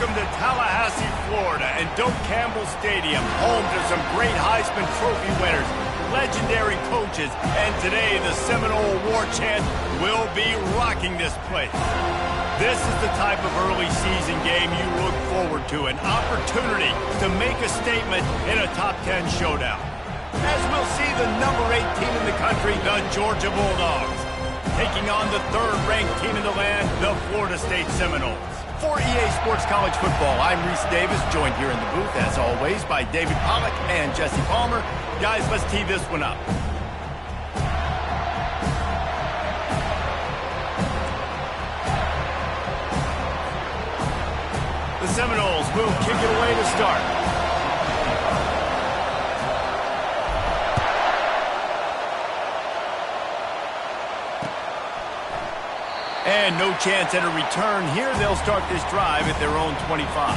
Welcome to Tallahassee, Florida, and Doak Campbell Stadium, home to some great Heisman Trophy winners, legendary coaches, and today the Seminole War Chant will be rocking this place. This is the type of early season game you look forward to, an opportunity to make a statement in a top 10 showdown. As we'll see the number 8 team in the country, the Georgia Bulldogs, taking on the third-ranked team in the land, the Florida State Seminoles. For EA Sports College Football, I'm Reese Davis, joined here in the booth, as always, by David Pollack and Jesse Palmer. Guys, let's tee this one up. The Seminoles will kick it away to start. And no chance at a return here. They'll start this drive at their own 25.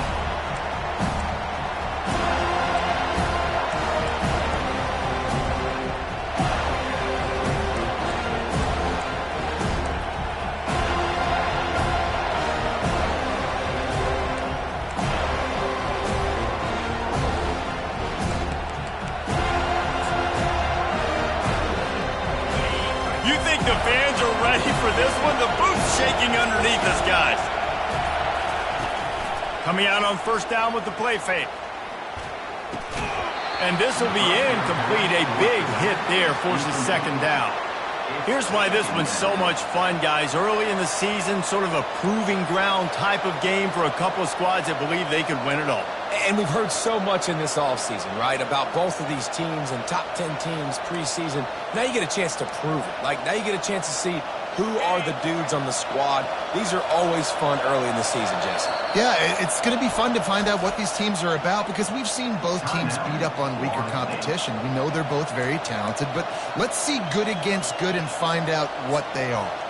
You think the fans are ready for this one? The booth's shaking underneath us, guys. Coming out on first down with the play fake. And this will be incomplete. A big hit there forces second down. Here's why this one's so much fun, guys. Early in the season, sort of a proving ground type of game for a couple of squads that believe they could win it all. And we've heard so much in this offseason, right, about both of these teams and top 10 teams preseason. Now you get a chance to prove it. Like, now you get a chance to see who are the dudes on the squad. These are always fun early in the season, Jesse. Yeah, it's going to be fun to find out what these teams are about because we've seen both teams beat up on weaker competition. We know they're both very talented, but let's see good against good and find out what they are.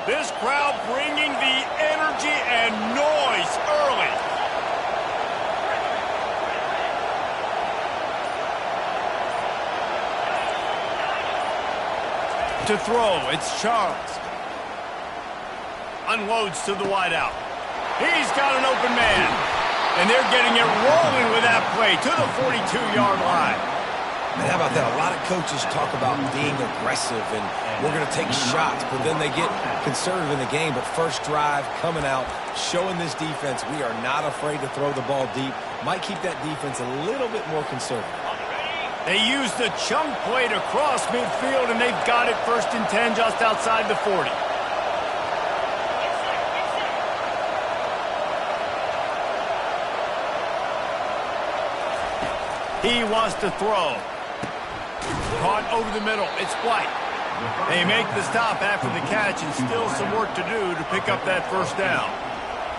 This crowd bringing the energy and noise early. To throw, it's Charles. Unloads to the wideout. He's got an open man. And they're getting it rolling with that play to the 42-yard line. And how about that? A lot of coaches talk about being aggressive and we're going to take shots, but then they get conservative in the game. But first drive, coming out, showing this defense we are not afraid to throw the ball deep. Might keep that defense a little bit more conservative. They use the chunk play to cross midfield, and they've got it first and 10 just outside the 40. He wants to throw. Caught over the middle. It's White. They make the stop after the catch and still some work to do to pick up that first down.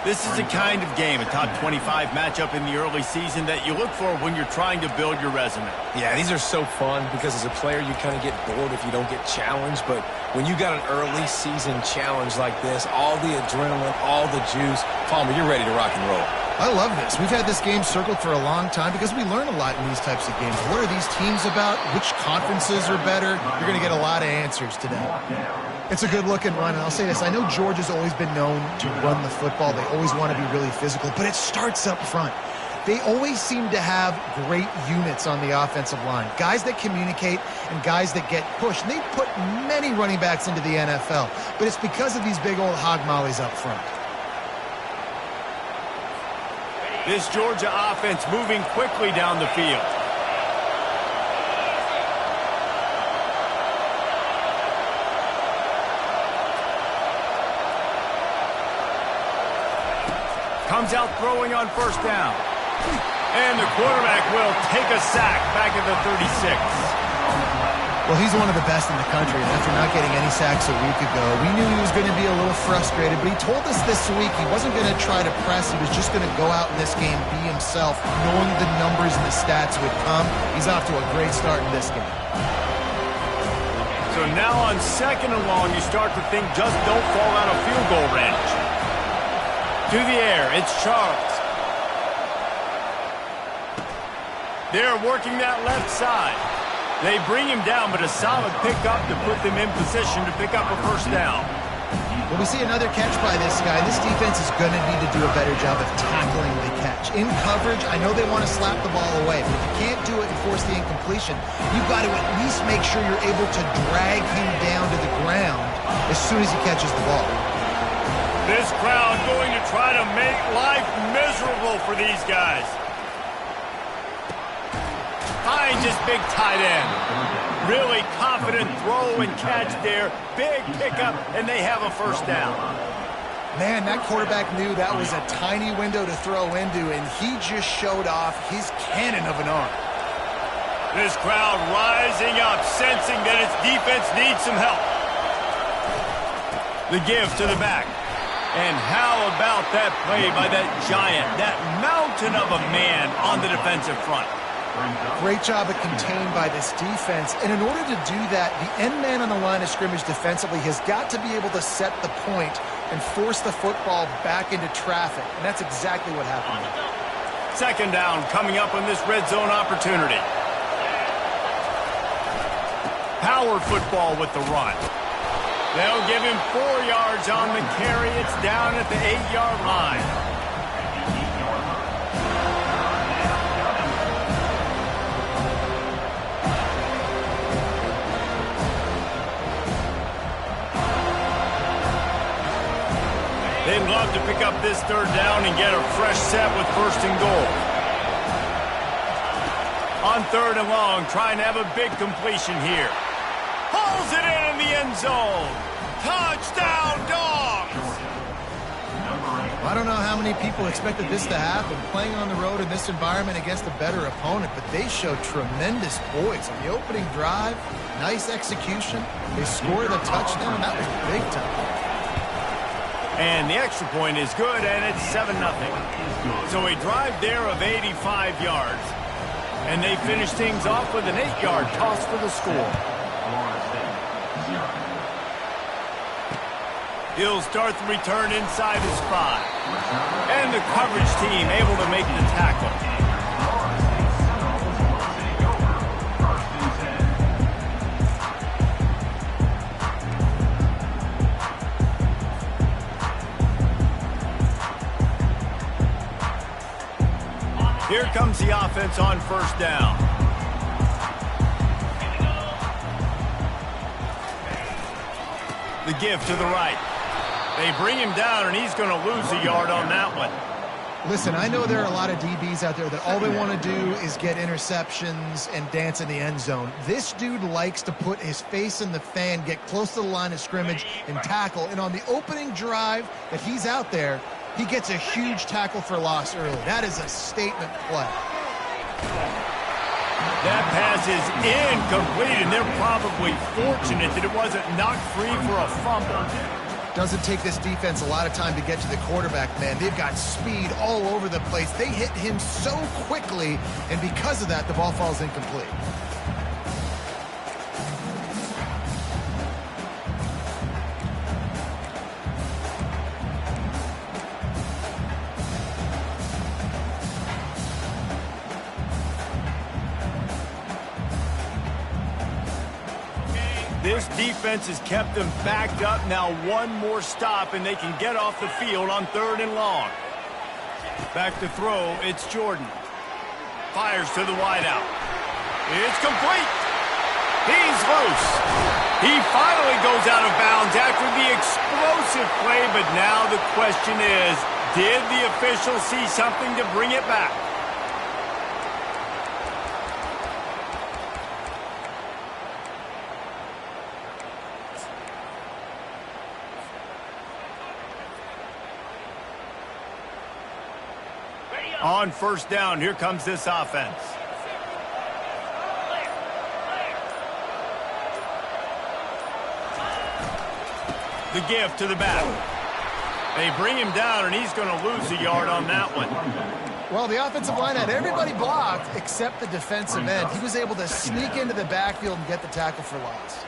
This is the kind of game, a top 25 matchup in the early season that you look for when you're trying to build your resume. Yeah, these are so fun because as a player you kind of get bored if you don't get challenged, but when you got an early season challenge like this, all the adrenaline, all the juice, Palmer, you're ready to rock and roll. I love this. We've had this game circled for a long time because we learn a lot in these types of games. What are these teams about? Which conferences are better? You're going to get a lot of answers today. It's a good-looking run, and I'll say this. I know Georgia's always been known to run the football. They always want to be really physical, but it starts up front. They always seem to have great units on the offensive line, guys that communicate and guys that get pushed. And they put many running backs into the NFL, but it's because of these big old hog mollies up front. This Georgia offense moving quickly down the field. Comes out throwing on first down. And the quarterback will take a sack back at the 36. Well, he's one of the best in the country, and after not getting any sacks a week ago, we knew he was going to be a little frustrated, but he told us this week he wasn't going to try to press. He was just going to go out in this game, be himself, knowing the numbers and the stats would come. He's off to a great start in this game. So now on second and long, you start to think just don't fall out of field goal range. To the air, it's Charles. They're working that left side. They bring him down, but a solid pickup to put them in position to pick up a first down. Well, we see another catch by this guy. This defense is going to need to do a better job of tackling the catch. In coverage, I know they want to slap the ball away, but if you can't do it and force the incompletion, you've got to at least make sure you're able to drag him down to the ground as soon as he catches the ball. This crowd going to try to make life miserable for these guys. Finds his big tight end. Really confident throw and catch there. Big pickup, and they have a first down. Man, that quarterback knew that was a tiny window to throw into, and he just showed off his cannon of an arm. This crowd rising up, sensing that its defense needs some help. The give to the back. And how about that play by that giant, that mountain of a man on the defensive front? Great job of contained by this defense. And in order to do that, the end man on the line of scrimmage defensively has got to be able to set the point and force the football back into traffic. And that's exactly what happened. Second down coming up on this red zone opportunity. Power football with the run. They'll give him 4 yards on the carry. It's down at the 8-yard line. They'd love to pick up this third down and get a fresh set with first and goal. On third and long, trying to have a big completion here. Hauls it in the end zone. Touchdown, Dogs! I don't know how many people expected this to happen, playing on the road in this environment against a better opponent, but they showed tremendous poise. On the opening drive, nice execution. They scored a touchdown. That was big time. And the extra point is good, and it's 7-0. So a drive there of 85 yards. And they finish things off with an 8-yard toss for the score. He'll start the return inside his 5. And the coverage team able to make the tackle. Here comes the offense on first down. The give to the right. They bring him down, and he's going to lose a yard on that one. Listen, I know there are a lot of DBs out there that all they want to do is get interceptions and dance in the end zone. This dude likes to put his face in the fan, get close to the line of scrimmage, and tackle. And on the opening drive that he's out there, he gets a huge tackle for loss early. That is a statement play. That pass is incomplete, and they're probably fortunate that it wasn't knocked free for a fumble. Doesn't take this defense a lot of time to get to the quarterback, man. They've got speed all over the place. They hit him so quickly, and because of that, the ball falls incomplete. This defense has kept them backed up. Now one more stop, and they can get off the field on third and long. Back to throw, it's Jordan. Fires to the wideout. It's complete. He's loose. He finally goes out of bounds after the explosive play, but now the question is, did the official see something to bring it back? On first down, here comes this offense. The give to the back. They bring him down, and he's going to lose a yard on that one. Well, the offensive line had everybody blocked except the defensive end. He was able to sneak into the backfield and get the tackle for loss.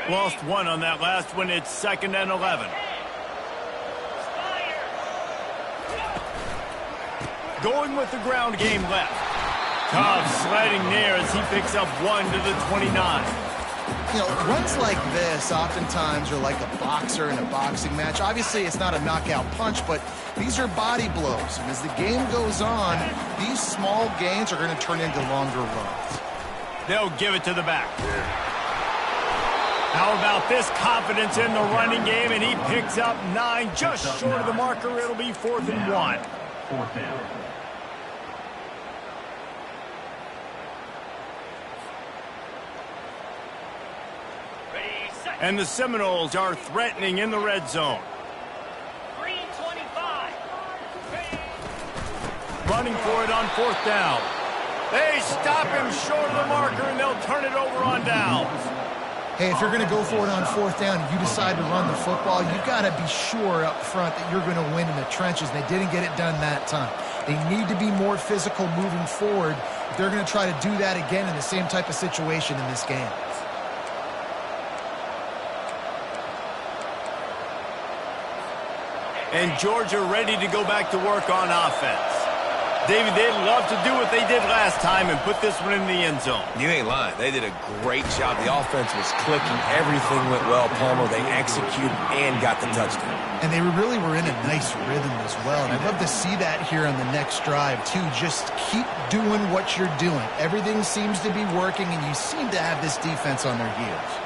Lost one on that last one. It's 2nd and 11. Going with the ground game left. Cobb sliding near as he picks up 1 to the 29. You know, runs like this oftentimes are like a boxer in a boxing match. Obviously, it's not a knockout punch, but these are body blows. And as the game goes on, these small gains are going to turn into longer runs. They'll give it to the back. How about this confidence in the running game, and he picks up 9, just short of the marker. It'll be 4th and 1. 4th down. And the Seminoles are threatening in the red zone. 3:25. Running for it on 4th down. They stop him short of the marker, and they'll turn it over on downs. Hey, if you're going to go for it on 4th down and you decide to run the football, you've got to be sure up front that you're going to win in the trenches. They didn't get it done that time. They need to be more physical moving forward if they're going to try to do that again in the same type of situation in this game. And Georgia ready to go back to work on offense. David, they'd love to do what they did last time and put this one in the end zone. You ain't lying. They did a great job. The offense was clicking. Everything went well, Palmer. They executed and got the touchdown. And they really were in a nice rhythm as well. And I'd love to see that here on the next drive, too. Just keep doing what you're doing. Everything seems to be working, and you seem to have this defense on their heels.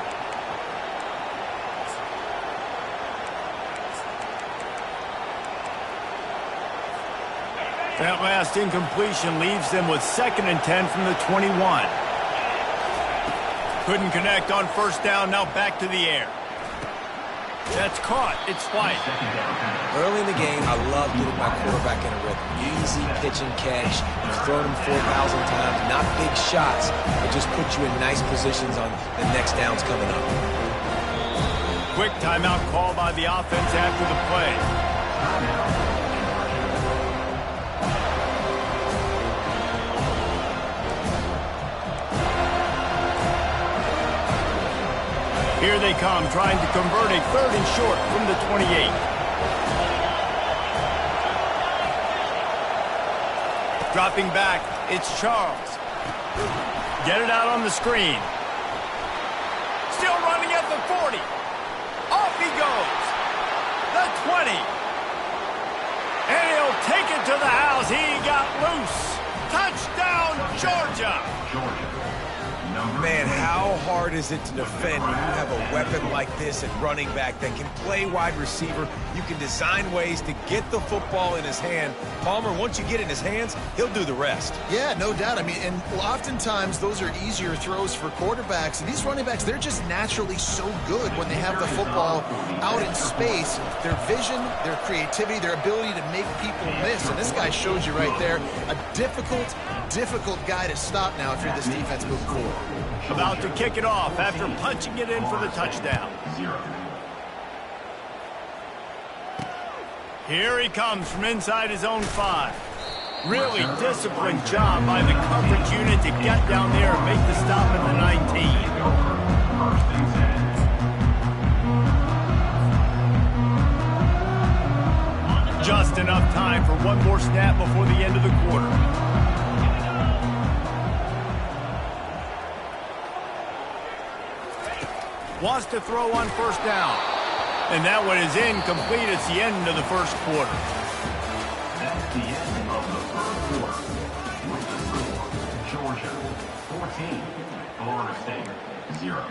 That last incompletion leaves them with 2nd and 10 from the 21. Couldn't connect on 1st down, now back to the air. That's caught. It's flight. Early in the game, I love getting my quarterback in a rhythm. Easy pitch and catch. You've thrown him 4,000 times. Not big shots, but just put you in nice positions on the next downs coming up. Quick timeout call by the offense after the play. Here they come, trying to convert a 3rd and short from the 28. Dropping back, it's Charles. Get it out on the screen. Still running at the 40. Off he goes. The 20. And he'll take it to the house. He got loose. Touchdown, Georgia. Man, how hard is it to defend when you have a weapon like this at running back that can play wide receiver? You can design ways to get the football in his hand. Palmer, once you get it in his hands, he'll do the rest. Yeah, no doubt. I mean, and oftentimes those are easier throws for quarterbacks. And these running backs, they're just naturally so good when they have the football out in space. Their vision, their creativity, their ability to make people miss. And this guy shows you right there, a difficult guy to stop now if you're this defense moving forward. About to kick it off after punching it in for the touchdown. Here he comes from inside his own 5. Really disciplined job by the coverage unit to get down there and make the stop at the 19. Just enough time for one more snap before the end of the quarter. Wants to throw on 1st down. And that one is incomplete. It's the end of the 1st quarter. That's the end of the 1st quarter. With the score, Georgia 14, Florida State 0.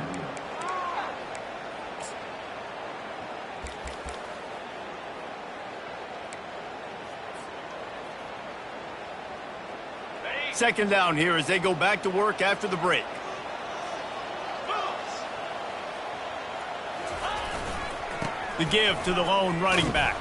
Second down here as they go back to work after the break. The give to the lone running back.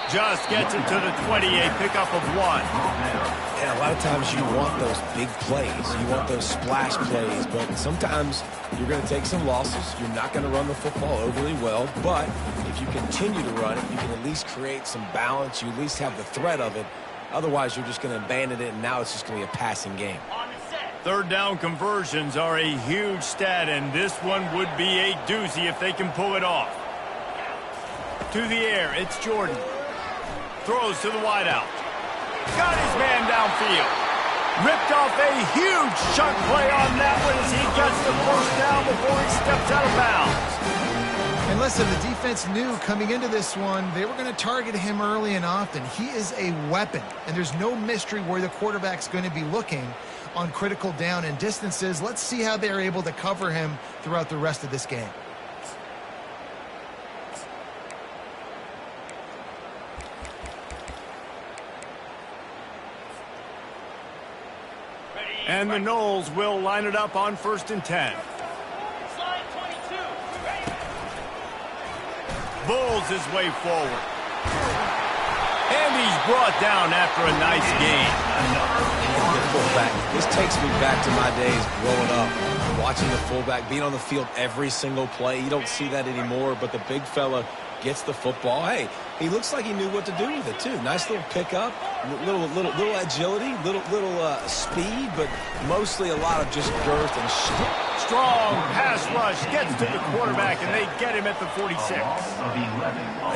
Just gets it to the 20, a pickup of 1. Yeah, a lot of times you want those big plays. You want those splash plays, but sometimes you're going to take some losses. You're not going to run the football overly well, but if you continue to run it, you can at least create some balance. You at least have the threat of it. Otherwise, you're just going to abandon it, and now it's just going to be a passing game. On the set. Third down conversions are a huge stat, and this one would be a doozy if they can pull it off. To the air, it's Jordan. Throws to the wideout. Got his man downfield. Ripped off a huge chunk play on that one as he gets the first down before he steps out of bounds. And listen, the defense knew coming into this one, they were going to target him early and often. He is a weapon, and there's no mystery where the quarterback's going to be looking on critical down and distances. Let's see how they're able to cover him throughout the rest of this game. And the Knowles will line it up on 1st and 10. Bulls his way forward. And he's brought down after a nice gain. The fullback. This takes me back to my days growing up, watching the fullback being on the field every single play. You don't see that anymore, but the big fella gets the football. Hey, he looks like he knew what to do with it too. Nice little pickup, little agility, little speed, but mostly a lot of just girth and shit. Strong pass rush gets to the quarterback, and they get him at the 46.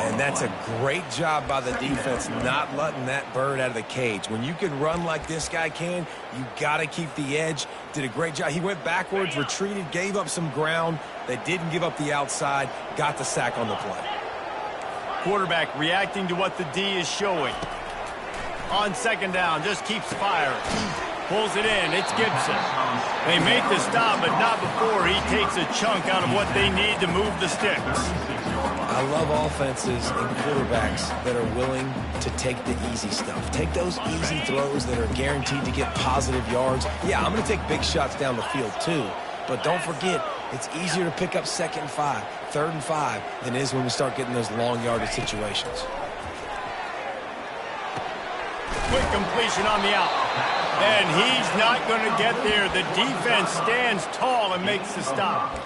And that's a great job by the defense, not letting that bird out of the cage. When you can run like this guy can, you got to keep the edge. Did a great job. He went backwards, retreated, gave up some ground. They didn't give up the outside, got the sack on the play. Quarterback reacting to what the D is showing. On 2nd down, just keeps firing. Pulls it in. It's Gibson. They make the stop, but not before he takes a chunk out of what they need to move the sticks. I love offenses and quarterbacks that are willing to take the easy stuff. Take those easy throws that are guaranteed to get positive yards. Yeah, I'm going to take big shots down the field too, but don't forget, it's easier to pick up 2nd and 5, 3rd and 5 than it is when we start getting those long yardage situations. Quick completion on the out. And he's not going to get there. The defense stands tall and makes the stop.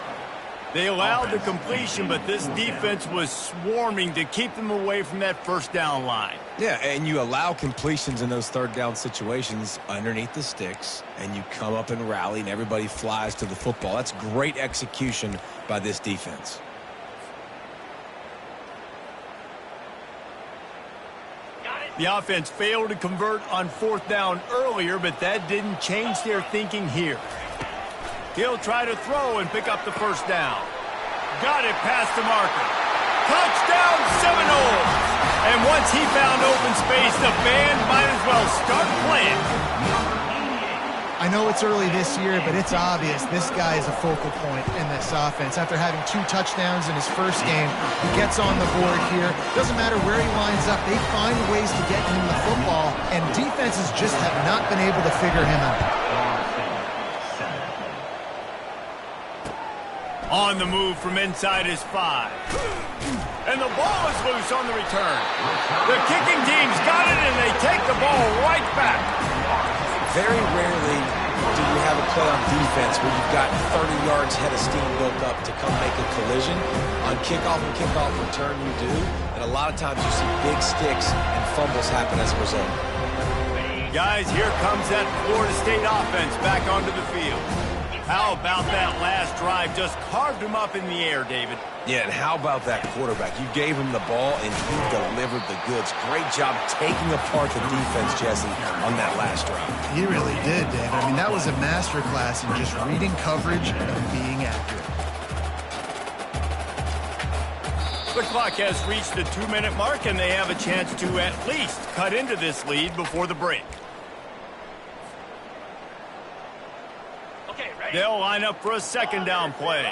They allowed the completion, but this defense was swarming to keep them away from that 1st down line. Yeah, and you allow completions in those 3rd down situations underneath the sticks, and you come up and rally, and everybody flies to the football. That's great execution by this defense. The offense failed to convert on 4th down earlier, but that didn't change their thinking here. He'll try to throw and pick up the 1st down. Got it past the marker. Touchdown Seminoles! And once he found open space, the band might as well start playing. I know it's early this year, but it's obvious this guy is a focal point in this offense. After having 2 touchdowns in his first game, he gets on the board here. Doesn't matter where he lines up, they find ways to get him the football, and defenses just have not been able to figure him out. On the move from inside his 5. And the ball is loose on the return. The kicking team's got it, and they take the ball right back. Very rarely do you have a play on defense where you've got 30 yards head of steam built up to come make a collision. On kickoff and kickoff return, you do. And a lot of times you see big sticks and fumbles happen as a result. Guys, here comes that Florida State offense back onto the field. How about that last drive? Just carved him up in the air, David. Yeah, and how about that quarterback? You gave him the ball, and he delivered the goods. Great job taking apart the defense, Jesse, on that last drive. He really did, David. I mean, that was a masterclass in just reading coverage and being accurate. The clock has reached the 2-minute mark, and they have a chance to at least cut into this lead before the break. They'll line up for a 2nd down play.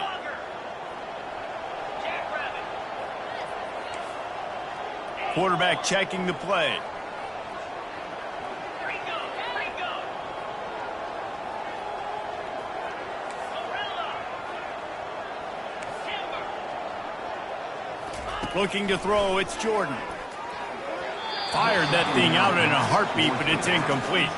Quarterback checking the play. Looking to throw, it's Jordan. Fired that thing out in a heartbeat, but it's incomplete.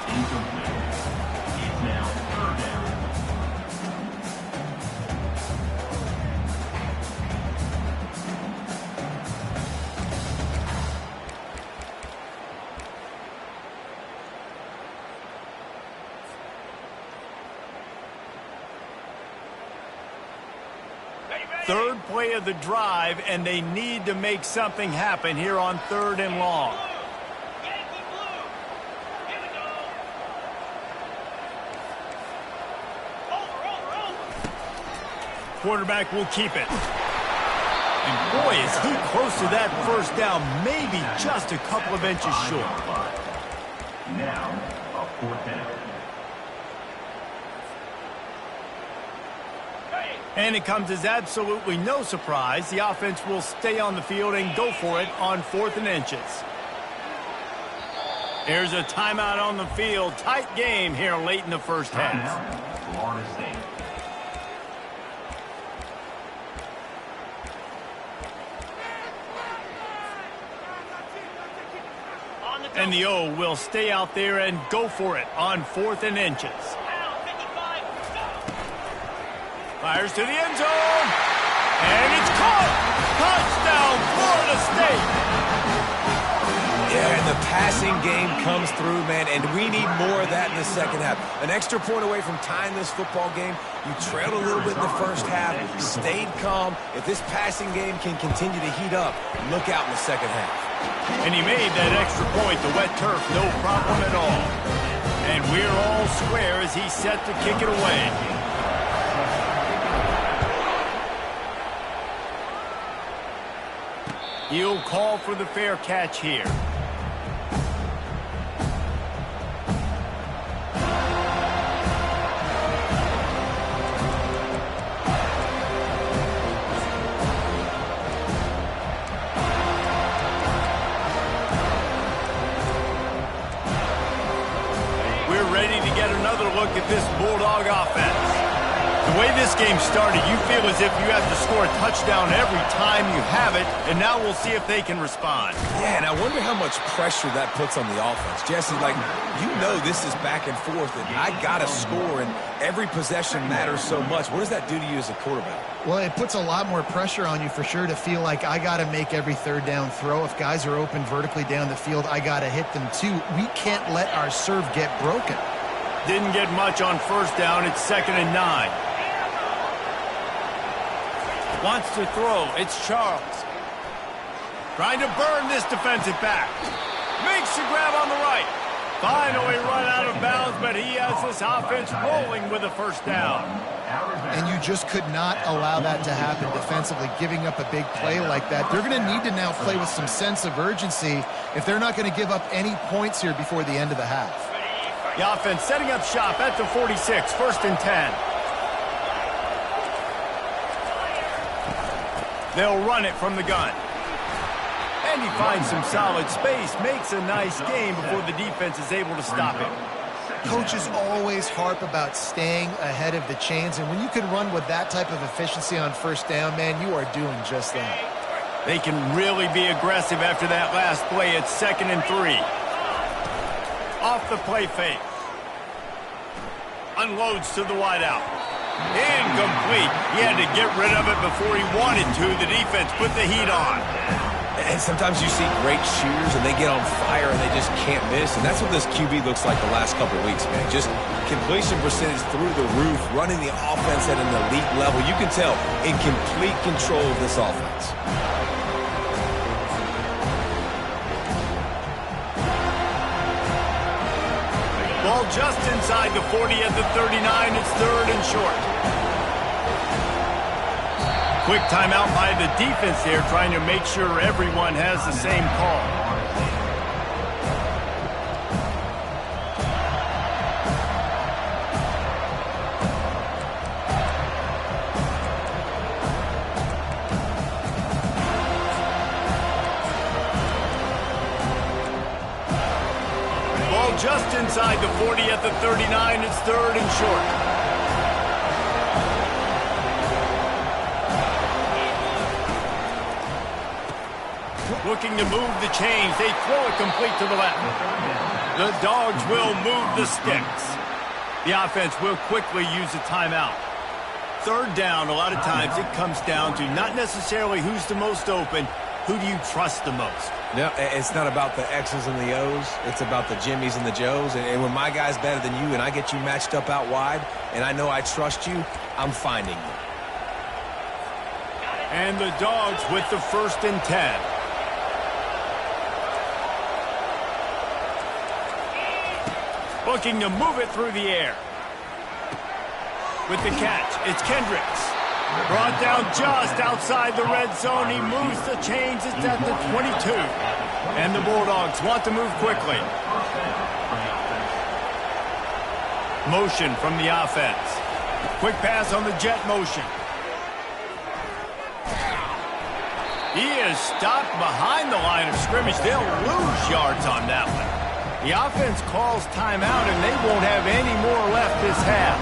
Third play of the drive, and they need to make something happen here on 3rd and long. Quarterback will keep it. And boy, is he close to that first down, maybe just a couple of inches short. Now, a 4th down. And it comes as absolutely no surprise. The offense will stay on the field and go for it on 4th and inches. There's a timeout on the field. Tight game here late in the first half. Florida State. And the O will stay out there and go for it on 4th and inches. Fires to the end zone. And it's caught. Touchdown, Florida State. Yeah, and the passing game comes through, man, and we need more of that in the second half. An extra point away from tying this football game. You trailed a little bit in the first half, stayed calm. If this passing game can continue to heat up, look out in the second half. And he made that extra point, the wet turf, no problem at all. And we're all square as he's set to kick it away. He'll call for the fair catch here. We're ready to get another look at this Bulldog offense. The way this game started, you feel as if you have to score a touchdown every time you have it, and now we'll see if they can respond. Yeah, and I wonder how much pressure that puts on the offense. Jesse, like, you know this is back and forth, and I got to score, and every possession matters so much. What does that do to you as a quarterback? Well, it puts a lot more pressure on you for sure to feel like I got to make every 3rd down throw. If guys are open vertically down the field, I got to hit them too. We can't let our serve get broken. Didn't get much on 1st down. It's 2nd and 9. Wants to throw. It's Charles. Trying to burn this defensive back. Makes the grab on the right. Finally run out of bounds, but he has this offense rolling with a 1st down. And you just could not allow that to happen defensively, giving up a big play like that. They're going to need to now play with some sense of urgency if they're not going to give up any points here before the end of the half. The offense setting up shop at the 46, 1st and 10. They'll run it from the gun. And he finds some solid space, makes a nice game before the defense is able to stop him. Coaches always harp about staying ahead of the chains, and when you can run with that type of efficiency on 1st down, man, you are doing just that. They can really be aggressive after that last play. It's 2nd and 3. Off the play fake. Unloads to the wideout. Incomplete. He had to get rid of it before he wanted to. The defense put the heat on. And sometimes you see great shooters and they get on fire and they just can't miss. And that's what this QB looks like the last couple of weeks, man. Just completion percentage through the roof, running the offense at an elite level. You can tell in complete control of this offense. Ball just inside the 40 at the 39. It's 3rd and short. Quick timeout by the defense there, trying to make sure everyone has the same call. Ball just inside the 40 at the 39. It's 3rd and short. Looking to move the chains. They throw it complete to the left. The Dogs will move the sticks. The offense will quickly use a timeout. 3rd down, a lot of times it comes down to not necessarily who's the most open, who do you trust the most? No, it's not about the X's and the O's. It's about the Jimmies and the Joes. And when my guy's better than you and I get you matched up out wide and I know I trust you, I'm finding you. And the Dogs with the 1st and 10. Looking to move it through the air. With the catch, it's Kendricks. Brought down just outside the red zone. He moves the chains. It's at the 22. And the Bulldogs want to move quickly. Motion from the offense. Quick pass on the jet motion. He is stopped behind the line of scrimmage. They'll lose yards on that one. The offense calls timeout, and they won't have any more left this half.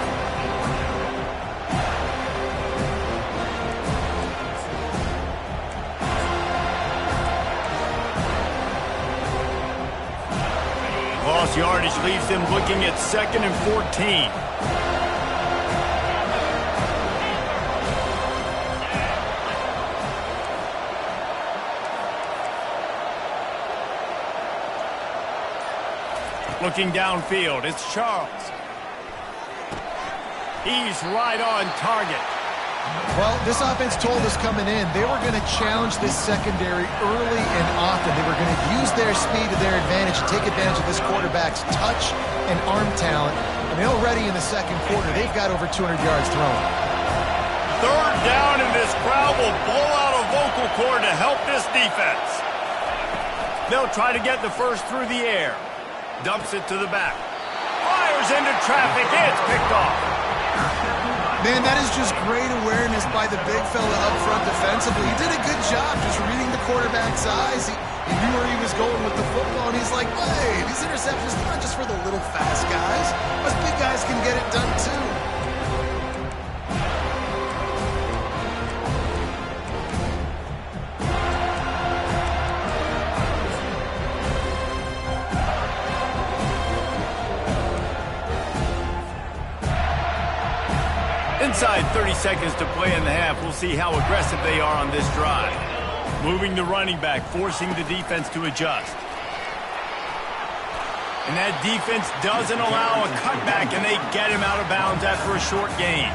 Lost yardage leaves them looking at 2nd and 14. Looking downfield, it's Charles. He's right on target. Well, this offense told us coming in they were going to challenge this secondary early and often. They were going to use their speed to their advantage and take advantage of this quarterback's touch and arm talent. And already in the second quarter, they've got over 200 yards thrown. 3rd down, and this crowd will blow out a vocal cord to help this defense. They'll try to get the first through the air. Dumps it to the back. Fires into traffic. It's picked off. Man, that is just great awareness by the big fella up front defensively. He did a good job just reading the quarterback's eyes. He knew where he was going with the football, and he's like, wait, these interceptions are not just for the little fast guys. Us big guys can get it done too. Inside 30 seconds to play in the half. We'll see how aggressive they are on this drive. Moving the running back, forcing the defense to adjust. And that defense doesn't allow a cutback, and they get him out of bounds after a short gain.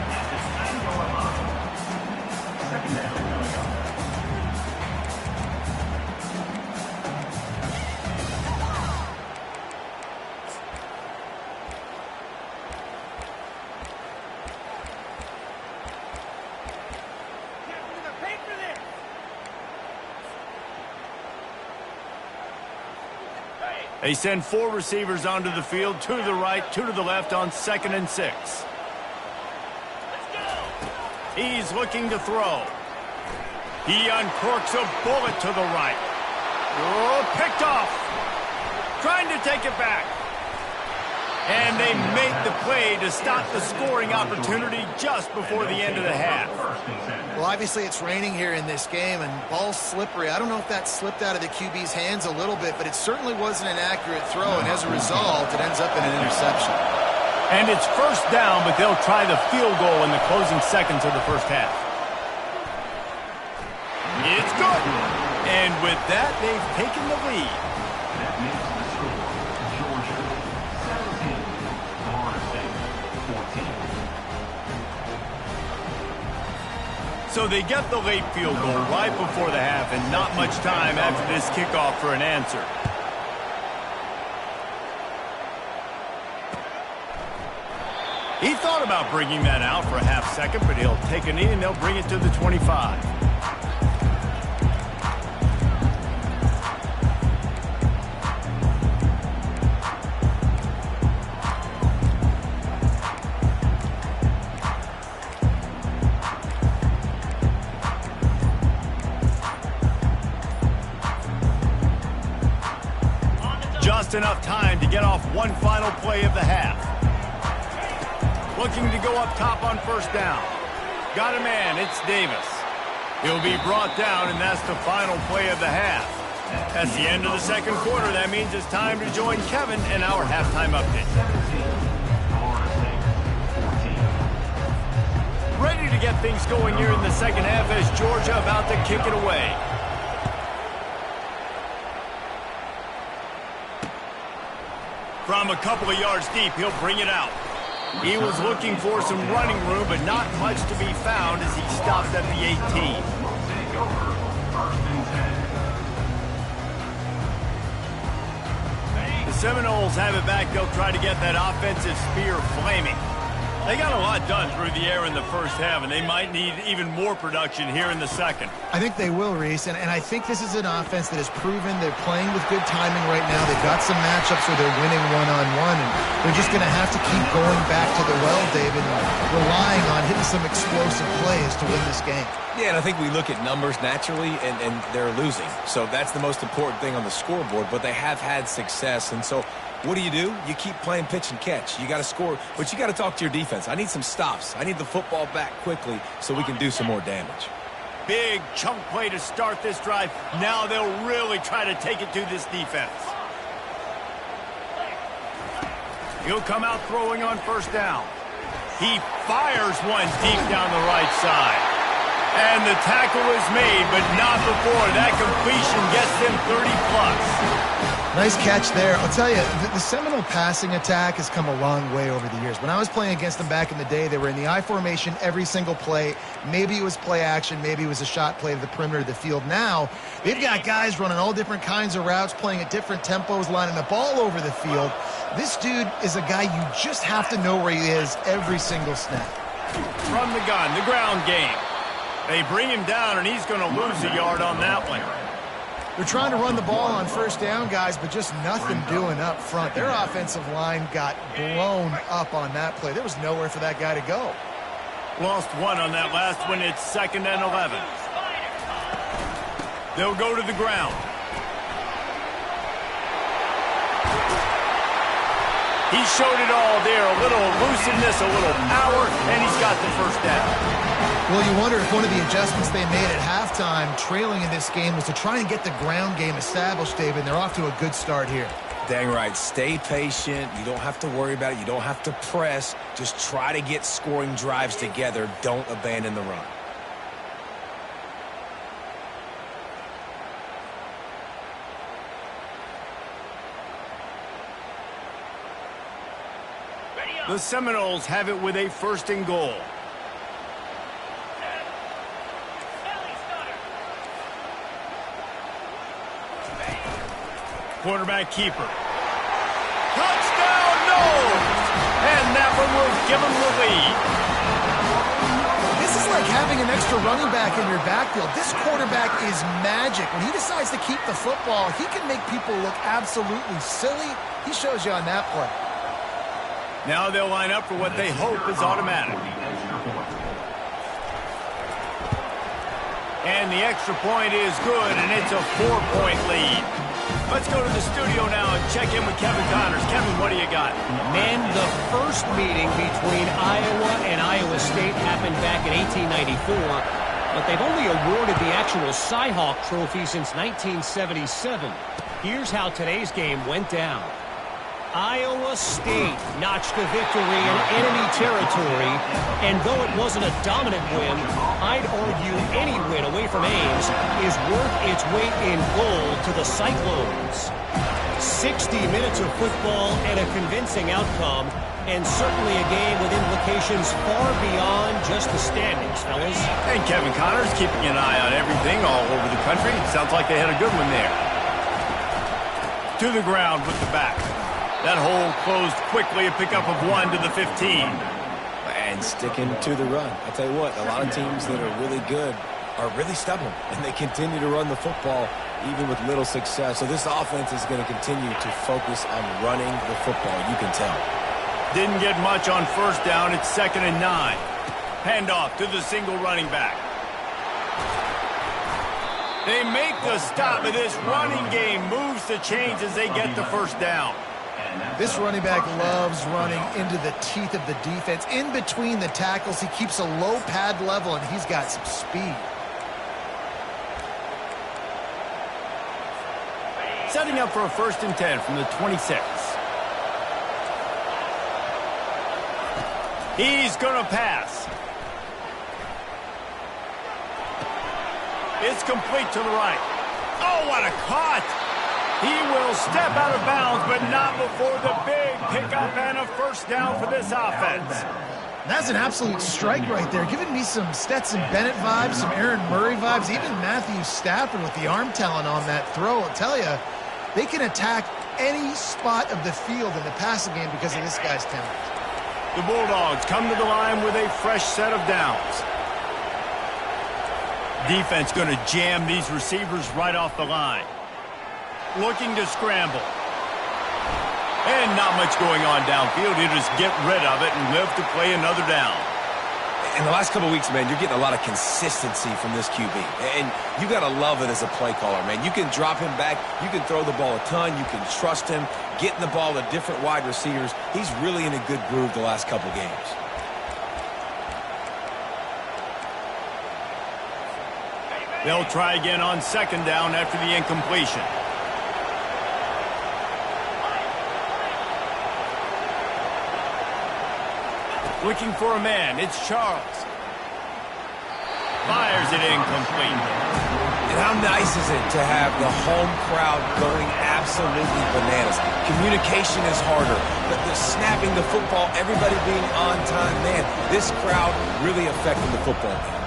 They send 4 receivers onto the field, 2 to the right, 2 to the left on 2nd and 6. He's looking to throw. He uncorks a bullet to the right. Oh, picked off. Trying to take it back. And they make the play to stop the scoring opportunity just before the end of the half. Well, obviously it's raining here in this game, and ball's slippery. I don't know if that slipped out of the QB's hands a little bit, but it certainly wasn't an accurate throw, and as a result, it ends up in an interception. And it's 1st down, but they'll try the field goal in the closing seconds of the first half. It's good. And with that, they've taken the lead. That makes the score Georgia 17, Florida State 14. So they get the late field goal right before the half, and not much time after this kickoff for an answer. He thought about bringing that out for a half second, but he'll take a knee and they'll bring it to the 25. Just enough time to get off one final play of the half. Looking to go up top on 1st down. Got a man, it's Davis. He'll be brought down, and that's the final play of the half. That's the end of the second quarter. That means it's time to join Kevin in our halftime update. Ready to get things going here in the second half as Georgia about to kick it away. From a couple of yards deep, he'll bring it out. He was looking for some running room, but not much to be found as he stopped at the 18. take over 1st and 10. The Seminoles have it back. They'll try to get that offensive spear flaming. They got a lot done through the air in the first half, and they might need even more production here in the second. I think they will, Reese, and I think this is an offense that has proven they're playing with good timing right now. They've got some matchups where they're winning one-on-one, and they're just going to have to keep going back to the well, David, and relying on hitting some explosive plays to win this game. Yeah, and I think we look at numbers naturally, and they're losing. So that's the most important thing on the scoreboard, but they have had success, and so what do? You keep playing pitch and catch. You got to score, but you got to talk to your defense. I need some stops. I need the football back quickly so we can do some more damage. Big chunk play to start this drive. Now they'll really try to take it to this defense. He'll come out throwing on first down. He fires one deep down the right side. And the tackle is made, but not before that completion gets them 30-plus. Nice catch there. I'll tell you, the Seminole passing attack has come a long way over the years. When I was playing against them back in the day, they were in the I formation every single play. Maybe it was play action. Maybe it was a shot play to the perimeter of the field. Now, they've got guys running all different kinds of routes, playing at different tempos, lining the ball over the field. This dude is a guy you just have to know where he is every single snap. From the gun, the ground game. They bring him down, and he's going to lose a yard on that one. They're trying to run the ball on first down, guys, but just nothing doing up front. Their offensive line got blown up on that play. There was nowhere for that guy to go. Lost one on that last one. It's 2nd and 11. They'll go to the ground. He showed it all there. A little elusiveness, a little power, and he's got the first down. Well, you wonder if one of the adjustments they made at halftime, trailing in this game, was to try and get the ground game established, David, and they're off to a good start here. Dang right. Stay patient. You don't have to worry about it. You don't have to press. Just try to get scoring drives together. Don't abandon the run. The Seminoles have it with a 1st and goal. Quarterback keeper. Touchdown, no! And that one will give them the lead. This is like having an extra running back in your backfield. This quarterback is magic. When he decides to keep the football, he can make people look absolutely silly. He shows you on that play. Now they'll line up for what they hope is automatic. And the extra point is good, and it's a 4-point lead. Let's go to the studio now and check in with Kevin Connors. Kevin, what do you got? Man, the first meeting between Iowa and Iowa State happened back in 1894, but they've only awarded the actual Cy-Hawk trophy since 1977. Here's how today's game went down. Iowa State notched a victory in enemy territory, and though it wasn't a dominant win, I'd argue any win away from Ames is worth its weight in gold to the Cyclones. 60 minutes of football and a convincing outcome, and certainly a game with implications far beyond just the standings, fellas. And Kevin Connors keeping an eye on everything all over the country. Sounds like they had a good one there. To the ground with the back. That hole closed quickly, a pickup of 1 to the 15. And sticking to the run. I'll tell you what, a lot of teams that are really good are really stubborn, and they continue to run the football even with little success. So this offense is going to continue to focus on running the football. You can tell. Didn't get much on first down. It's 2nd and 9. Handoff to the single running back. They make the stop, but this running game moves the chains as they get the first down. This running back loves running into the teeth of the defense. In between the tackles, he keeps a low pad level, and he's got some speed. Setting up for a 1st and 10 from the 26. He's going to pass. It's complete to the right. Oh, what a cut! He will step out of bounds, but not before the big pickup and a first down for this offense. That's an absolute strike right there, giving me some Stetson Bennett vibes, some Aaron Murray vibes, even Matthew Stafford with the arm talent on that throw. I'll tell you, they can attack any spot of the field in the passing game because of this guy's talent. The Bulldogs come to the line with a fresh set of downs. Defense going to jam these receivers right off the line. Looking to scramble. And not much going on downfield. He'll just get rid of it and live to play another down. In the last couple of weeks, man, you're getting a lot of consistency from this QB. And you got to love it as a play caller, man. You can drop him back. You can throw the ball a ton. You can trust him, getting the ball to different wide receivers. He's really in a good groove the last couple games. They'll try again on second down after the incompletion. Looking for a man. It's Charles. Fires it incomplete. And how nice is it to have the home crowd going absolutely bananas? Communication is harder. The snapping the football, everybody being on time. Man, this crowd really affecting the football game.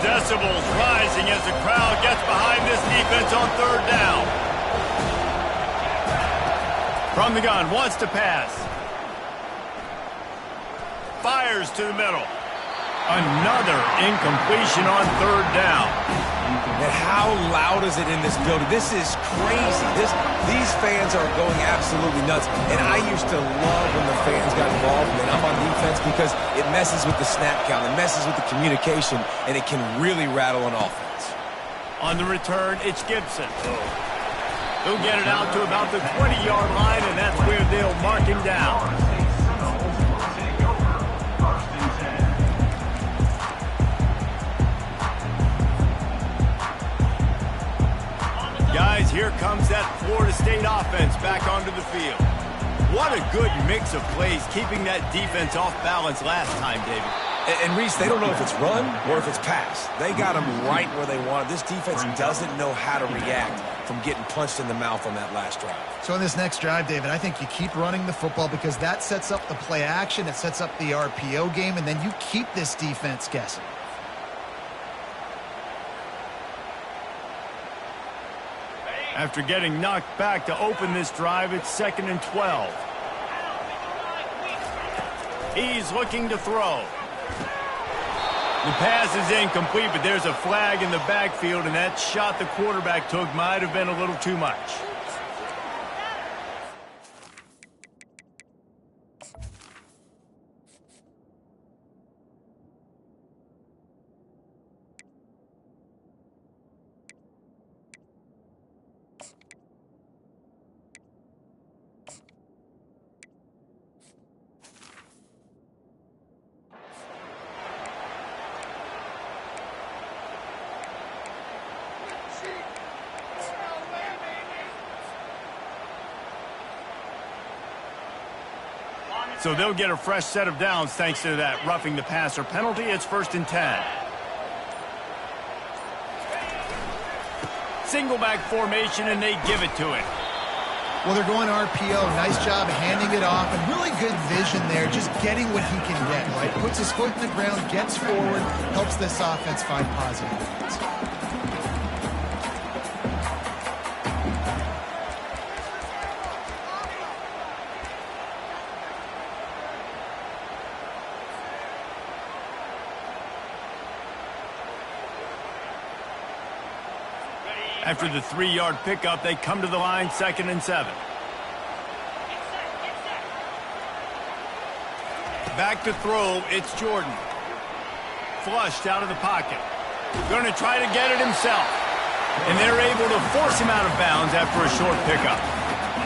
Decibels rising as the crowd gets behind this defense on third down. From the gun, wants to pass. Fires to the middle. Another incompletion on third down. And how loud is it in this building? This is crazy. These fans are going absolutely nuts. And I used to love when the fans got involved when I'm on defense because it messes with the snap count. It messes with the communication, and it can really rattle an offense. On the return, it's Gibson. He'll get it out to about the 20-yard line, and that's where they'll mark him down. Guys, here comes that Florida State offense back onto the field. What a good mix of plays, keeping that defense off balance last time, David. And Reese, they don't know if it's run or if it's pass. They got them right where they want it. This defense doesn't know how to react from getting punched in the mouth on that last drive. So in this next drive, David, I think you keep running the football because that sets up the play action, it sets up the RPO game, and then you keep this defense guessing. After getting knocked back to open this drive, it's 2nd and 12. He's looking to throw. The pass is incomplete, but there's a flag in the backfield, and that shot the quarterback took might have been a little too much. So they'll get a fresh set of downs thanks to that roughing the passer penalty. It's 1st and 10. Single back formation, and they give it to it. Well, they're going RPO. Nice job handing it off, and really good vision there, just getting what he can get, right? Puts his foot in the ground, gets forward, helps this offense find positive points. After the 3-yard pickup, they come to the line, 2nd and 7. Back to throw, it's Jordan. Flushed out of the pocket. Going to try to get it himself. And they're able to force him out of bounds after a short pickup.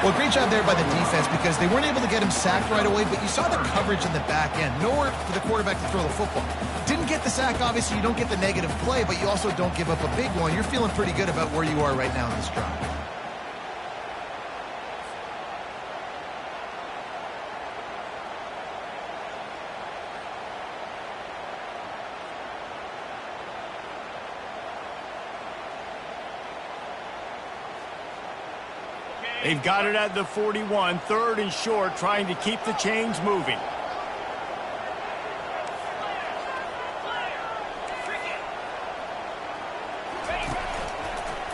Well, great job there by the defense because they weren't able to get him sacked right away, but you saw the coverage in the back end. Nowhere for the quarterback to throw the football. Didn't get the sack, obviously. You don't get the negative play, but you also don't give up a big one. You're feeling pretty good about where you are right now in this drive. They've got it at the 41, 3rd and short, trying to keep the chains moving.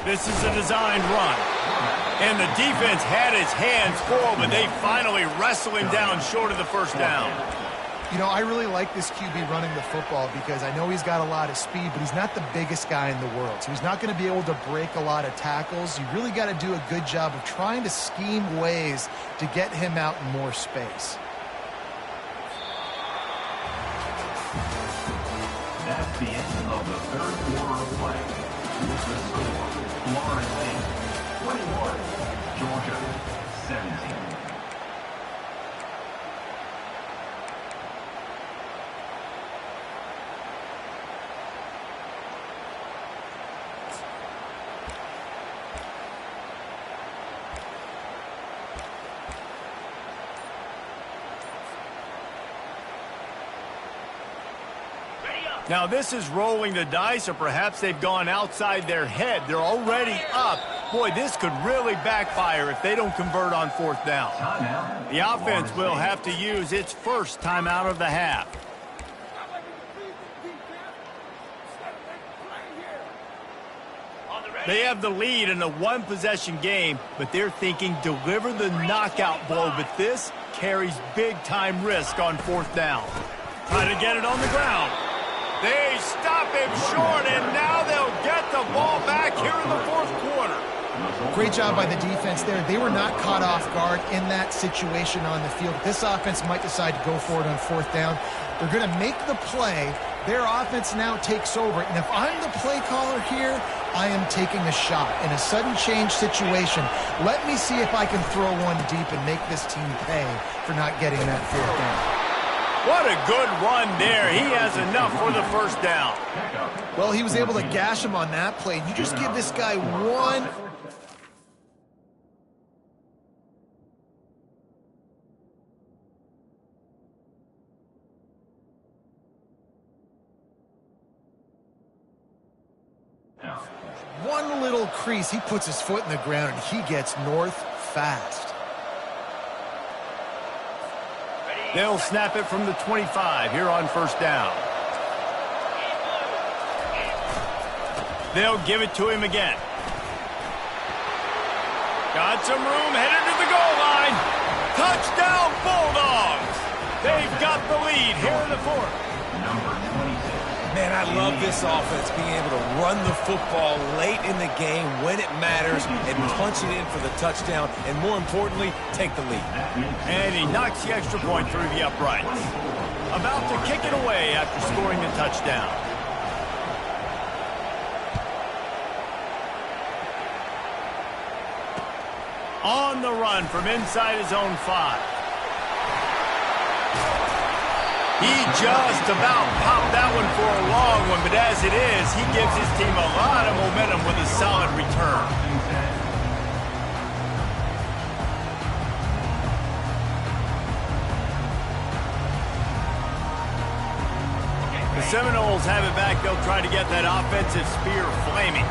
This is a designed run. And the defense had his hands full, but they finally wrestle him down short of the first down. You know, I really like this QB running the football because I know he's got a lot of speed, but he's not the biggest guy in the world. So he's not going to be able to break a lot of tackles. You really got to do a good job of trying to scheme ways to get him out in more space. That's the end of the 3rd quarter of play. With the score, Florida State 21, Georgia 17. Now this is rolling the dice, or perhaps they've gone outside their head. They're already up. Boy, this could really backfire if they don't convert on 4th down. The offense will have to use its first timeout of the half. They have the lead in a one-possession game, but they're thinking deliver the knockout blow, but this carries big-time risk on 4th down. Try to get it on the ground. They stop him short, and now they'll get the ball back here in the 4th quarter. Great job by the defense there. They were not caught off guard in that situation on the field. This offense might decide to go for it on 4th down. They're going to make the play. Their offense now takes over. And if I'm the play caller here, I am taking a shot. In a sudden change situation, let me see if I can throw one deep and make this team pay for not getting that 4th down. What a good run there. He has enough for the first down. Well, he was able to gash him on that play. You just give this guy one. One little crease, he puts his foot in the ground and he gets north fast. They'll snap it from the 25 here on 1st down. They'll give it to him again. Got some room, headed to the goal line. Touchdown, Bulldogs! They've got the lead here in the 4th. Number 26. Man, I love this offense, being able to run the football late in the game when it matters and punch it in for the touchdown, and more importantly, take the lead. And he knocks the extra point through the uprights. About to kick it away after scoring the touchdown. On the run from inside his own 5. He just about popped that one for a long one, but as it is, he gives his team a lot of momentum with a solid return. The Seminoles have it back. They'll try to get that offensive spear flaming.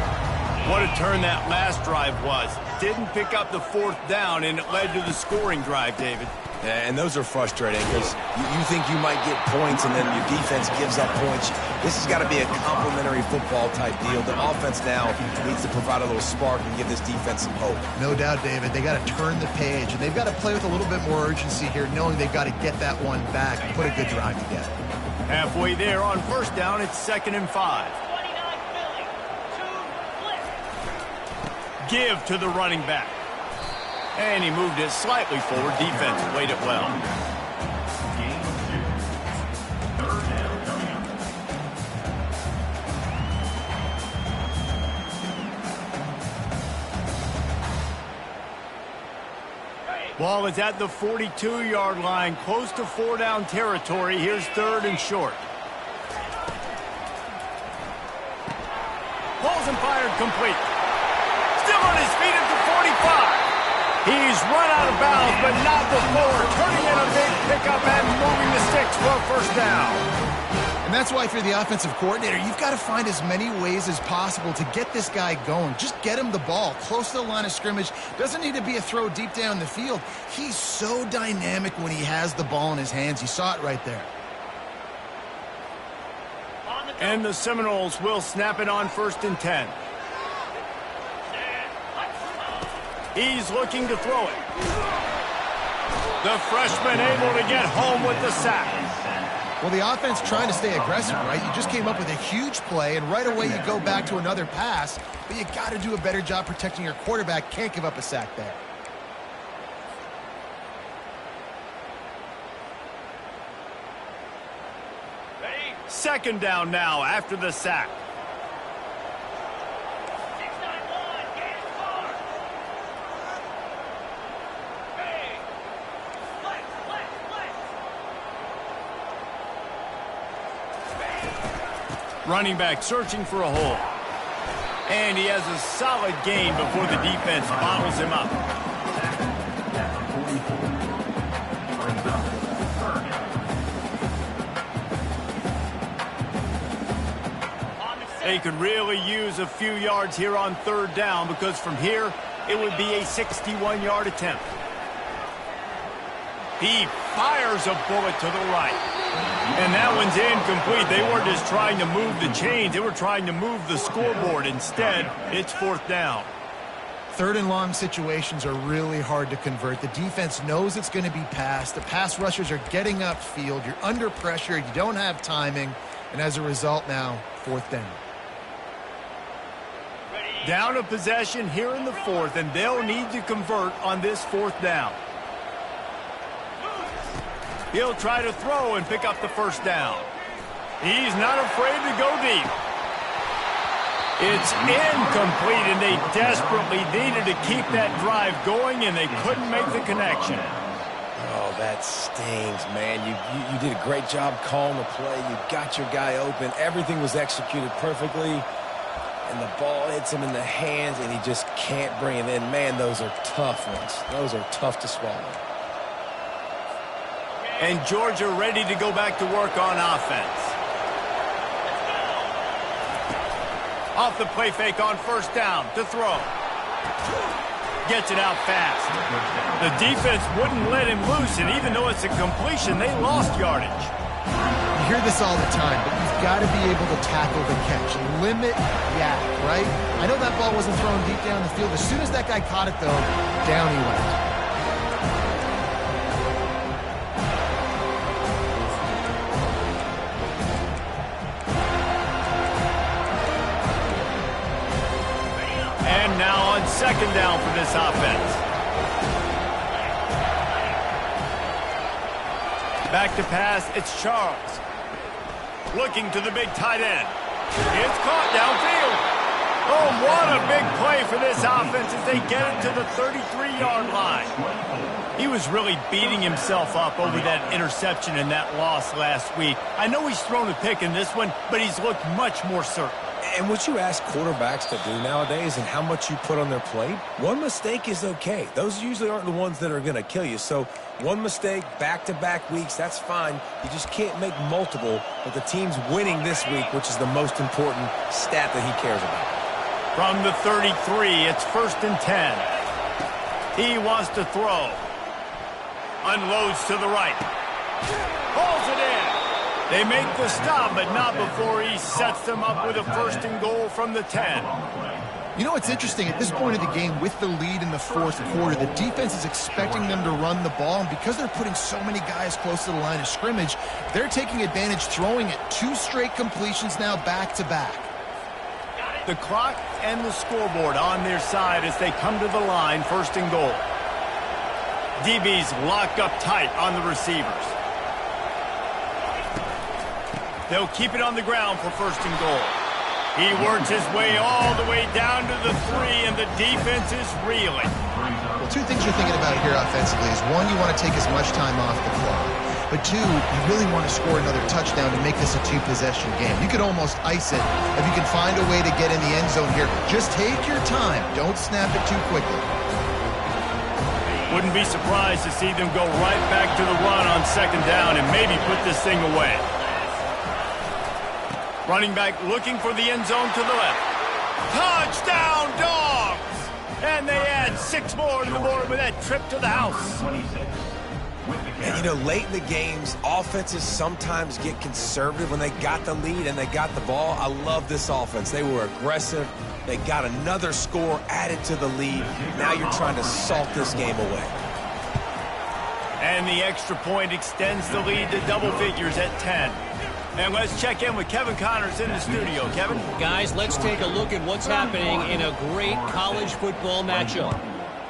What a turn that last drive was. Didn't pick up the 4th down, and it led to the scoring drive, David. Yeah, and those are frustrating because you think you might get points and then your defense gives up points. This has got to be a complimentary football type deal. The offense now needs to provide a little spark and give this defense some hope. No doubt, David. They got to turn the page, and they've got to play with a little bit more urgency here, knowing they've got to get that one back and put a good drive together. Halfway there on 1st down, it's 2nd and 5. Give to the running back. And he moved it slightly forward. Defense played it well. Game 2. 3rd down coming up. Ball is at the 42-yard line, close to 4-down territory. Here's 3rd and short. Ball's and fired complete. Still on his feet at the 45. He's run out of bounds, but not before turning in a big pickup and moving the sticks for a 1st down. And that's why if you're the offensive coordinator, you've got to find as many ways as possible to get this guy going. Just get him the ball close to the line of scrimmage. Doesn't need to be a throw deep down the field. He's so dynamic when he has the ball in his hands. You saw it right there. And the Seminoles will snap it on 1st and 10. He's looking to throw it. The freshman able to get home with the sack. Well, the offense trying to stay aggressive, right? You just came up with a huge play, and right away you go back to another pass, but you got to do a better job protecting your quarterback. Can't give up a sack there. Second down now after the sack. Running back searching for a hole. And he has a solid gain before the defense bottles him up. They could really use a few yards here on 3rd down because from here it would be a 61-yard attempt. He fires a bullet to the right. And that one's incomplete. They weren't just trying to move the chains. They were trying to move the scoreboard. Instead, it's 4th down. 3rd and long situations are really hard to convert. The defense knows it's going to be passed. The pass rushers are getting upfield. You're under pressure. You don't have timing. And as a result now, 4th down. Down a possession here in the 4th, and they'll need to convert on this 4th down. He'll try to throw and pick up the 1st down. He's not afraid to go deep. It's incomplete, and they desperately needed to keep that drive going, and they couldn't make the connection. Oh, that stings, man. You did a great job calling the play. You got your guy open. Everything was executed perfectly, and the ball hits him in the hands, and he just can't bring it in. Man, those are tough ones. Those are tough to swallow. And Georgia ready to go back to work on offense. Off the play fake on 1st down to throw. Gets it out fast. The defense wouldn't let him loose, and even though it's a completion, they lost yardage. You hear this all the time, but you've got to be able to tackle the catch. Limit yak, right? I know that ball wasn't thrown deep down the field. As soon as that guy caught it, though, down he went. Now on 2nd down for this offense. Back to pass, it's Charles. Looking to the big tight end. It's caught downfield. Oh, what a big play for this offense as they get it to the 33-yard line. He was really beating himself up over that interception and that loss last week. I know he's thrown a pick in this one, but he's looked much more certain. And what you ask quarterbacks to do nowadays and how much you put on their plate, one mistake is okay. Those usually aren't the ones that are going to kill you. So one mistake, back-to-back weeks, that's fine. You just can't make multiple. But the team's winning this week, which is the most important stat that he cares about. From the 33, it's 1st and 10. He wants to throw. Unloads to the right. Pulls it in. They make the stop, but not before he sets them up with a 1st and goal from the 10. You know what's interesting? At this point of the game, with the lead in the 4th quarter, the defense is expecting them to run the ball, and because they're putting so many guys close to the line of scrimmage, they're taking advantage, throwing it 2 straight completions now back-to-back. The clock and the scoreboard on their side as they come to the line, 1st and goal. DBs lock up tight on the receivers. They'll keep it on the ground for 1st and goal. He works his way all the way down to the 3, and the defense is reeling. Well, 2 things you're thinking about here offensively is, 1, you want to take as much time off the clock. But 2, you really want to score another touchdown to make this a 2-possession game. You could almost ice it if you can find a way to get in the end zone here. Just take your time. Don't snap it too quickly. Wouldn't be surprised to see them go right back to the run on 2nd down and maybe put this thing away. Running back looking for the end zone to the left. Touchdown, Dogs! And they add 6 more to the board with that trip to the house. 26. And, you know, late in the games, offenses sometimes get conservative when they got the lead and they got the ball. I love this offense. They were aggressive. They got another score added to the lead. Now you're trying to salt this game away. And the extra point extends the lead to double figures at 10. And let's check in with Kevin Connors in the studio. Kevin? Guys, let's take a look at what's happening in a great college football matchup.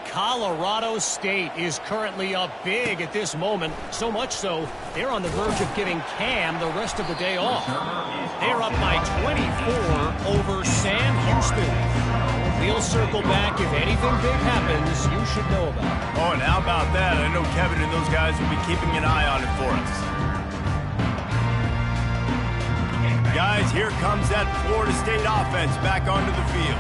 Colorado State is currently up big at this moment, so much so they're on the verge of giving Cam the rest of the day off. They're up by 24 over Sam Houston. We'll circle back if anything big happens you should know about. Oh, and how about that? I know Kevin and those guys will be keeping an eye on it for us. Guys, here comes that Florida State offense back onto the field.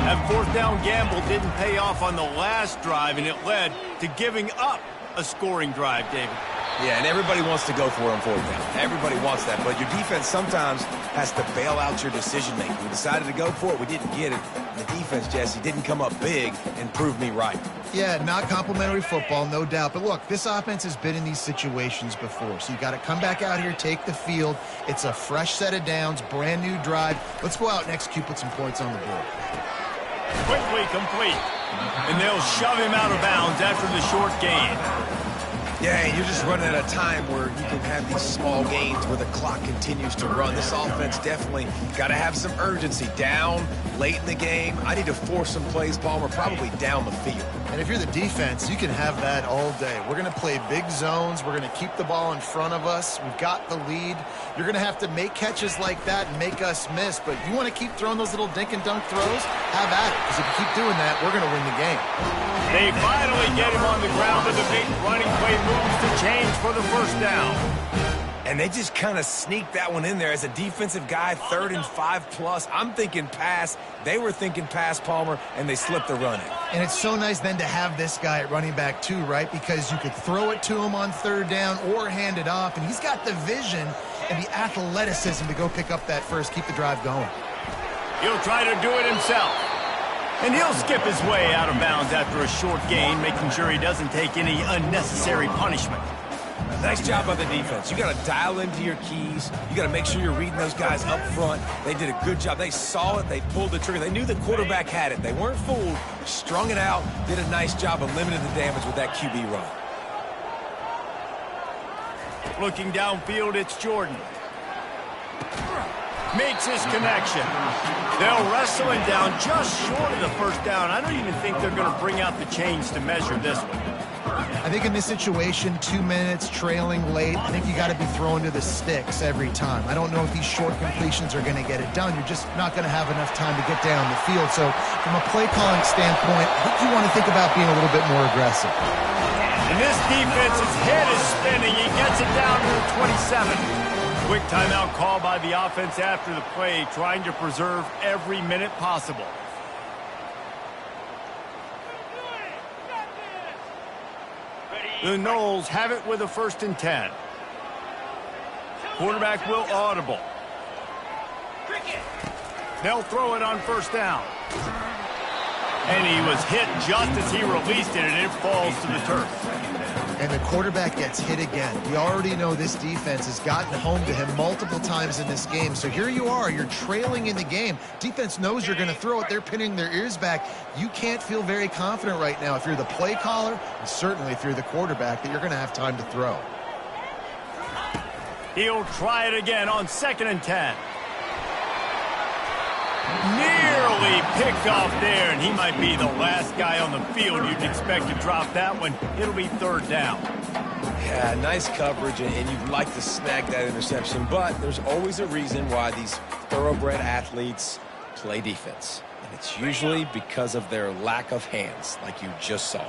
That fourth down gamble didn't pay off on the last drive, and it led to giving up a scoring drive, David. Yeah, and everybody wants to go for it on fourth down. Everybody wants that, but your defense sometimes has to bail out your decision-making. We decided to go for it. We didn't get it. The defense, Jesse, didn't come up big and prove me right. Yeah, not complimentary football, no doubt. But look, this offense has been in these situations before. So you got to come back out here, take the field. It's a fresh set of downs, brand new drive. Let's go out and execute, put some points on the board. Quickly complete. And they'll shove him out of bounds after the short gain. Yeah, you're just running at a time where you can have these small gains where the clock continues to run. This offense definitely got to have some urgency. Down late in the game, I need to force some plays, Palmer, probably down the field. And if you're the defense, you can have that all day. We're going to play big zones. We're going to keep the ball in front of us. We've got the lead. You're going to have to make catches like that and make us miss. But you want to keep throwing those little dink and dunk throws? Have at it. Because if you keep doing that, we're going to win the game. They finally get him on the ground with a big running play moves to change for the first down. And they just kind of sneaked that one in there. As a defensive guy, 3rd and 5+. I'm thinking pass. They were thinking pass, Palmer, and they slipped the run in. And it's so nice then to have this guy at running back too, right? Because you could throw it to him on 3rd down or hand it off. And he's got the vision and the athleticism to go pick up that first, keep the drive going. He'll try to do it himself. And he'll skip his way out of bounds after a short gain, making sure he doesn't take any unnecessary punishment. Nice job by the defense. You got to dial into your keys. You got to make sure you're reading those guys up front. They did a good job. They saw it. They pulled the trigger. They knew the quarterback had it. They weren't fooled. Strung it out. Did a nice job of limiting the damage with that QB run. Looking downfield, it's Jordan. Makes his connection. They'll wrestle him down just short of the first down. I don't even think they're going to bring out the chains to measure this one. I think in this situation, 2 minutes, trailing late, I think you got to be throwing to the sticks every time. I don't know if these short completions are going to get it done. You're just not going to have enough time to get down the field. So from a play calling standpoint, I think you want to think about being a little bit more aggressive. And this defense's head is spinning. He gets it down to the 27. Quick timeout call by the offense after the play, trying to preserve every minute possible. The Noles have it with a 1st and 10. Quarterback will audible. They'll throw it on 1st down. And he was hit just as he released it, and it falls to the turf. And the quarterback gets hit again. We already know this defense has gotten home to him multiple times in this game. So here you are, you're trailing in the game. Defense knows you're going to throw it. They're pinning their ears back. You can't feel very confident right now if you're the play caller, and certainly if you're the quarterback, that you're going to have time to throw. He'll try it again on 2nd and 10. Nearly picked off there, and he might be the last guy on the field you'd expect to drop that one. It'll be 3rd down. Yeah, nice coverage, and you'd like to snag that interception, but there's always a reason why these thoroughbred athletes play defense. And it's usually because of their lack of hands, like you just saw.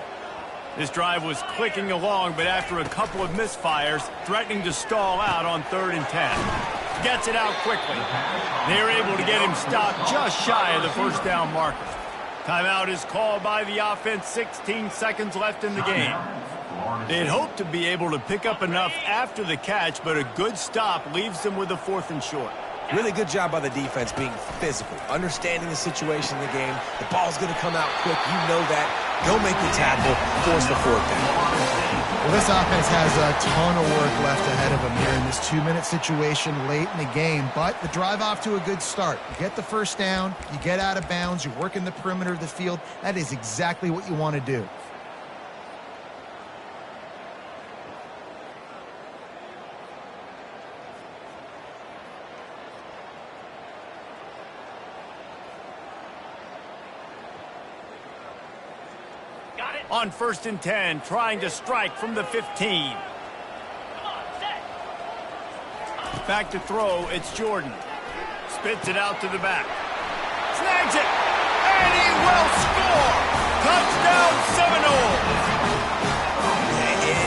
This drive was clicking along, but after a couple of misfires, threatening to stall out on 3rd and 10. Gets it out quickly. They're able to get him stopped just shy of the 1st down marker. Timeout is called by the offense. 16 seconds left in the game. They'd hoped to be able to pick up enough after the catch, but a good stop leaves them with a 4th and short. Really good job by the defense being physical, understanding the situation in the game. The ball's going to come out quick. You know that. Go make the tackle, force the fourth down. Well, this offense has a ton of work left ahead of them here in this 2-minute situation late in the game, but the drive off to a good start. You get the first down, you get out of bounds, you work in the perimeter of the field. That is exactly what you want to do. On 1st and 10, trying to strike from the 15. Back to throw, it's Jordan. Spits it out to the back. Snags it, and he will score! Touchdown Seminoles!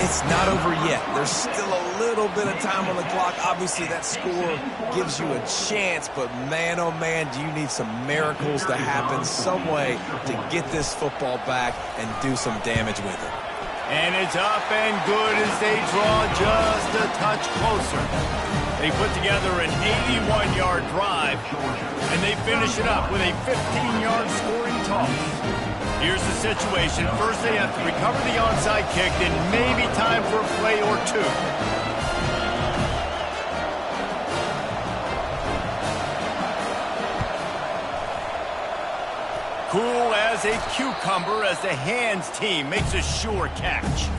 It's not over yet. There's still a little bit of time on the clock. Obviously, that score gives you a chance, but man, oh man, do you need some miracles to happen, some way to get this football back and do some damage with it. And it's up and good as they draw just a touch closer. They put together an 81-yard drive, and they finish it up with a 15-yard scoring toss. Here's the situation. First, they have to recover the onside kick, then maybe time for a play or two. Cool as a cucumber as the hands team makes a sure catch.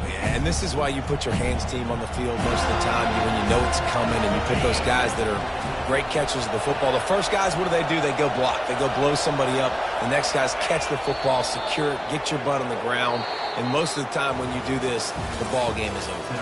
Yeah, and this is why you put your hands team on the field most of the time when you know it's coming, and you put those guys that are great catchers of the football. The first guys, what do? They go block. They go blow somebody up. The next guys catch the football, secure it, get your butt on the ground. And most of the time when you do this, the ball game is over.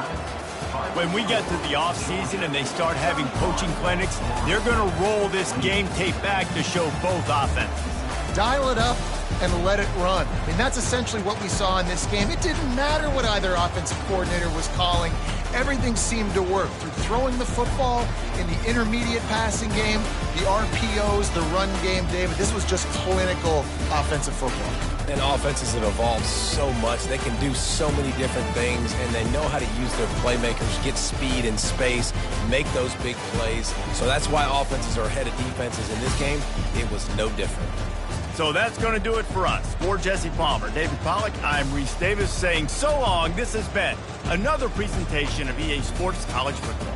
When we get to the offseason and they start having coaching clinics, they're going to roll this game tape back to show both offenses. Dial it up and let it run. I mean, that's essentially what we saw in this game. It didn't matter what either offensive coordinator was calling. Everything seemed to work through throwing the football in the intermediate passing game, the RPOs, the run game, David. This was just clinical offensive football. And offenses have evolved so much. They can do so many different things, and they know how to use their playmakers, get speed and space, make those big plays. So that's why offenses are ahead of defenses. In this game, it was no different. So that's going to do it for us. For Jesse Palmer, David Pollack, I'm Reese Davis saying so long. This has been another presentation of EA Sports College Football.